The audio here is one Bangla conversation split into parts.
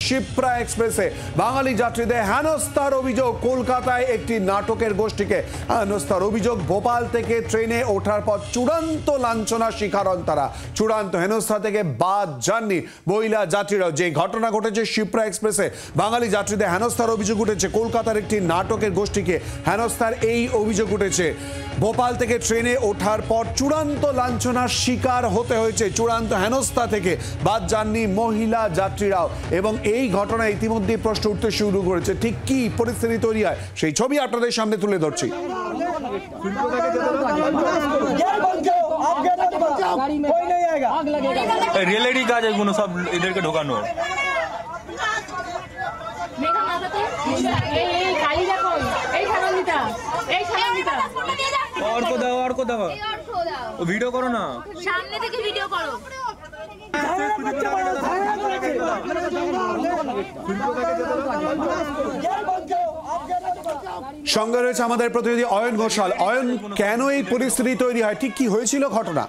শিপ্রা এক্সপ্রেসে বাঙালি যাত্রীদের হেনস্থার অভিযোগ। কলকাতায় একটি নাটকের গোষ্ঠীকে হেনস্থার অভিযোগ। ভোপাল থেকে ট্রেনে ওঠার পর চূড়ান্ত লাঞ্ছনার শিকার হন তারা। চূড়ান্ত হেনস্থা থেকে বাদ যাননি মহিলা যাত্রীরাও। যে ঘটনা ঘটেছে শিপ্রা এক্সপ্রেসে বাঙালি যাত্রীদের হেনস্থার অভিযোগ উঠেছে। কলকাতার একটি নাটকের গোষ্ঠীকে হেনস্থার এই অভিযোগ উঠেছে। ভোপাল থেকে ট্রেনে ওঠার পর চূড়ান্ত লাঞ্ছনার শিকার হতে হয়েছে। চূড়ান্ত হেনস্থা থেকে বাদ যাননি মহিলা যাত্রীরাও। এবং এই ঘটনা ইতিমধ্যে প্রশ্ন উঠতে শুরু করেছে। ঠিক কি পরিস্থিতি তৈরি হয় সেই ছবি আপনাদের সামনে তুলে ধরছি। রেলেরই কাজ এগুলো সব এদেরকে ঢোকানো। অর্ক দাও ভিডিও করো না, সামনে থেকে ভিডিও করো। সঙ্গে রয়েছে আমাদের প্রতিনিধি অয়ন ঘোষাল। অয়ন, কেন এই পরিস্থিতি তৈরি হয়, ঠিক কি হয়েছিল ঘটনা?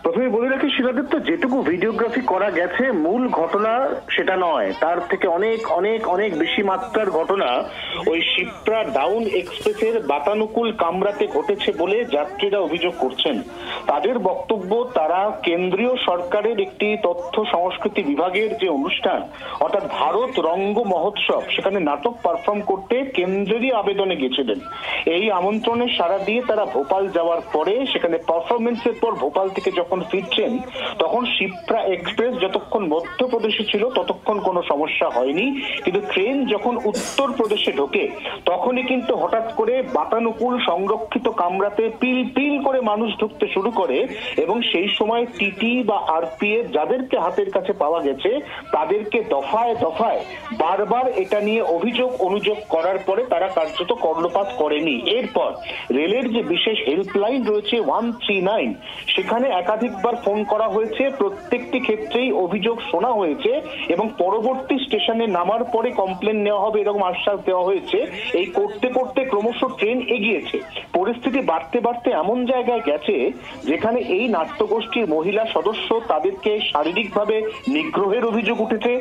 প্রথমে বলে রাখি শিলাদিত্য, যেটুকু ভিডিওগ্রাফি করা গেছে মূল ঘটনা সেটা নয়, তার থেকে অনেক অনেক অনেক বেশি মাত্রার ঘটনা ওই শিপ্রা ডাউন এক্সপ্রেসের বাতানুকূল কামরাতে ঘটেছে বলে যাত্রীরা অভিযোগ করছেন। তাদের বক্তব্য, তারা কেন্দ্রীয় সরকারের একটি তথ্য সংস্কৃতি বিভাগের যে অনুষ্ঠান অর্থাৎ ভারত রঙ্গ মহোৎসব, সেখানে নাটক পারফর্ম করতে কেন্দ্রেরই আবেদনে গেছিলেন। এই আমন্ত্রণে সাড়া দিয়ে তারা ভোপাল যাওয়ার পরে সেখানে পারফরমেন্সের পর ভোপাল থেকে যখন ফিরছেন তখন শিপ্রা এক্সপ্রেস যতক্ষণ মধ্যপ্রদেশে ছিল ততক্ষণ কোনো সমস্যা হয়নি, কিন্তু ট্রেন যখন উত্তরপ্রদেশে ঢোকে তখনই কিন্তু হঠাৎ করে বাতানুকূল সংরক্ষিত কামরাতে পিল পিল করে মানুষ ঢুকতে শুরু করে। এবং সেই সময় টিটি বা আরপিএফ যাদেরকে হাতের কাছে পাওয়া গেছে তাদেরকে দফায় দফায় বারবার এটা নিয়ে অভিযোগ অনুযোগ করার পরে তারা কার্যত কর্ণপাত করেনি। এরপর রেলের যে বিশেষ হেল্পলাইন রয়েছে 139, সেখানে একাধিকবার ফোন করা হয়েছে, প্রত্যেকটি ক্ষেত্রেই অভিযোগ শোনা হয়েছে এবং পরবর্তী স্টেশনে নামার পরে কমপ্লেন নেওয়া হবে এরকম আশ্বাস দেওয়া হয়েছে। এই করতে করতে ক্রমশ ট্রেন এগিয়েছে। পরিস্থিতি বাড়তে বাড়তে এমন জায়গায় গেছে যেখানে এই নাট্যগোষ্ঠীর মহিলা সদস্য তাদেরকে শারীরিকভাবে নিগ্রহের অভিযোগ উঠেছে,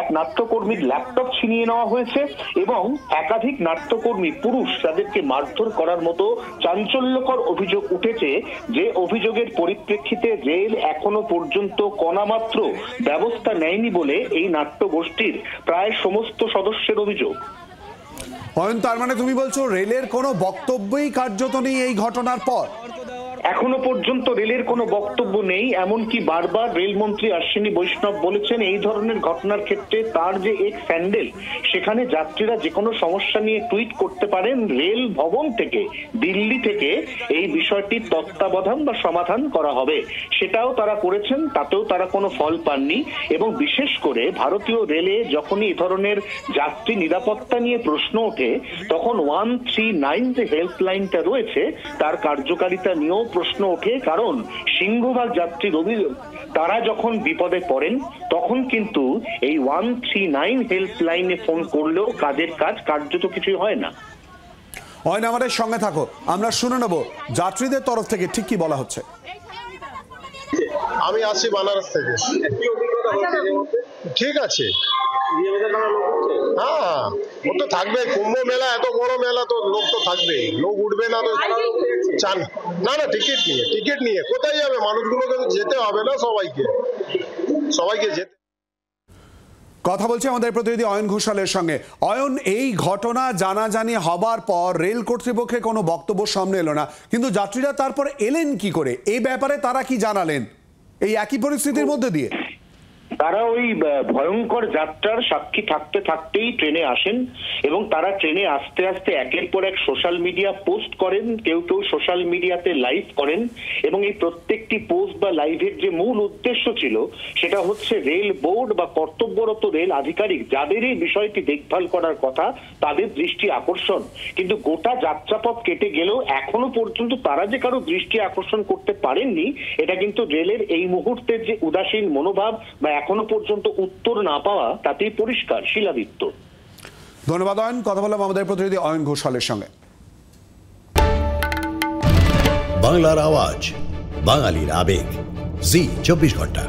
এক নাট্যকর্মীর ল্যাপটপ ছিনিয়ে নেওয়া হয়েছে এবং একাধিক নাট্যকর্মী পুরুষ তাদেরকে মারধর করার মতো চাঞ্চল্যকর অভিযোগ উঠেছে। যে অভিযোগের পরিপ্রেক্ষিতে রেল এখনো পর্যন্ত কণামাত্র ব্যবস্থা নেয়নি বলে এই নাট্যগোষ্ঠীর প্রায় সমস্ত সদস্যের অভিযোগ। অয়ন, তার মানে তুমি বলছো রেলের কোনো বক্তব্যই কার্যত নেই এই ঘটনার পর? এখনো পর্যন্ত রেলের কোনো বক্তব্য নেই। এমনকি বারবার রেলমন্ত্রী অশ্বিনী বৈষ্ণব বলেছেন এই ধরনের ঘটনার ক্ষেত্রে তার যে এক্স হ্যান্ডেল, সেখানে যাত্রীরা যে কোনো সমস্যা নিয়ে টুইট করতে পারেন। রেল ভবন থেকে, দিল্লি থেকে এই বিষয়টির তত্ত্বাবধান বা সমাধান করা হবে, সেটাও তারা করেছেন, তাতেও তারা কোনো ফল পাননি। এবং বিশেষ করে ভারতীয় রেলে যখনই এ ধরনের যাত্রী নিরাপত্তা নিয়ে প্রশ্ন ওঠে তখন 139 যে হেল্পলাইনটা রয়েছে তার কার্যকারিতা নিয়েও প্রশ্ন ওঠে। কারণ সিংহভাগ যাত্রীর অভিযোগ, তারা যখন বিপদে পড়েন তখন কিন্তু এই 139 হেল্পলাইনে ফোন করলেও কাজের কাজ কার্যত কিছুই হয় না। অয়ন, আমাদের সঙ্গে থাকো, আমরা শুনে নেব যাত্রীদের তরফ থেকে ঠিক কি বলা হচ্ছে। আমি আসছি বানারস থেকে। ঠিক আছে, হ্যাঁ ও তো থাকবে, কুম্ভ মেলা এত বড় মেলা তো লোক তো থাকবেই, লোক উঠবে না তো চান না। না টিকিট নিয়ে কোথায় যাবে? মানুষগুলোকে তো যেতে হবে না, সবাইকে যেতে। কথা বলছি আমাদের প্রতিনিধি অয়ন ঘোষালের সঙ্গে। অয়ন, এই ঘটনা জানাজানি হবার পর রেল কর্তৃপক্ষের কোনো বক্তব্য সামনে এলো না, কিন্তু যাত্রীরা তারপর এলেন কি করে? এই ব্যাপারে তারা কি জানালেন এই একই পরিস্থিতির মধ্যে দিয়ে? তারা ওই ভয়ঙ্কর যাত্রার সাক্ষী থাকতে থাকতেই ট্রেনে আসেন এবং তারা ট্রেনে আস্তে আস্তে একের পর এক সোশ্যাল মিডিয়া পোস্ট করেন, কেউ কেউ সোশ্যাল মিডিয়াতে লাইভ করেন। এবং এই প্রত্যেকটি পোস্ট বা লাইভের যে মূল উদ্দেশ্য ছিল সেটা হচ্ছে রেল বোর্ড বা কর্তব্যরত রেল আধিকারিক যাদের এই বিষয়টি দেখভাল করার কথা তাদের দৃষ্টি আকর্ষণ। কিন্তু গোটা যাত্রাপথ কেটে গেলেও এখনো পর্যন্ত তারা যে কারো দৃষ্টি আকর্ষণ করতে পারেননি, এটা কিন্তু রেলের এই মুহূর্তের যে উদাসীন মনোভাব বা এখনো পর্যন্ত উত্তর না পাওয়া তাতেই পরিষ্কার। শিলাদিত্য, ধন্যবাদ অয়ন। কথা বললাম আমাদের প্রতিনিধি অয়ন ঘোষালের সঙ্গে। বাংলার আওয়াজ, বাঙালির আবেগ, জি 24 ঘন্টা।